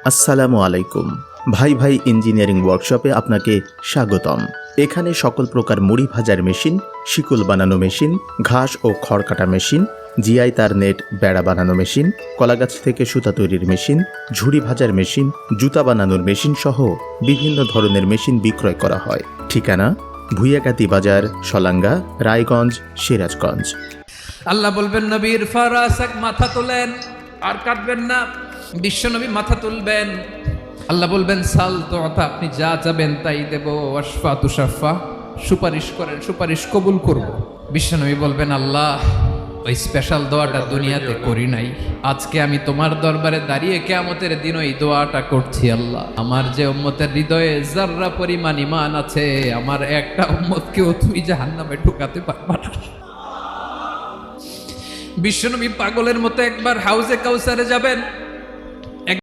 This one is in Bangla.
আসসালামু আলাইকুম। ভাই ভাই ইঞ্জিনিয়ারিং ওয়ার্কশপে আপনাকে স্বাগতম। এখানে সকল প্রকার মুড়ি ভাজার মেশিন, শিকল বানানো মেশিন, ঘাস ও খড় কাটা মেশিন, জিআই তার নেট বেড়া বানানো মেশিন, কলাগাছ থেকে সুতা তৈরির মেশিন, ঝুড়ি ভাজার মেশিন, জুতা বানানোর মেশিন সহ বিভিন্ন ধরনের মেশিন বিক্রয় করা হয়। ঠিকানা: ভুইয়াকাতি বাজার, সলাঙ্গা, রায়গঞ্জ, সিরাজগঞ্জ। আল্লাহ বলবেন, নবীর ফারাসাক মাথা তোলেন আর কাটবেন না। বিশ্বনবী মাথা তুলবেন, আল্লাহ বলবেন সাল তো আপনি যা চাবেন তাই দেব। ওয়াশফা তুশাফা, সুপারিশ করেন, সুপারিশ কবুল করব। বিশ্বনবী বলবেন, আল্লাহ ওই স্পেশাল দোয়াটা দুনিয়াতে করি নাই, আজকে আমি তোমার দরবারে দাঁড়িয়ে কিয়ামতের দিন ওই দোয়াটা করছি। আল্লাহ, আমার যে উম্মতের হৃদয়ে যাররা পরিমাণ ঈমান আছে, আমার একটা উম্মতকেও তুই জাহান্নামে ঢুকাতে পারবা না। বিশ্বনবী পাগলের মতো একবার হাউজে কাউসারে যাবেন।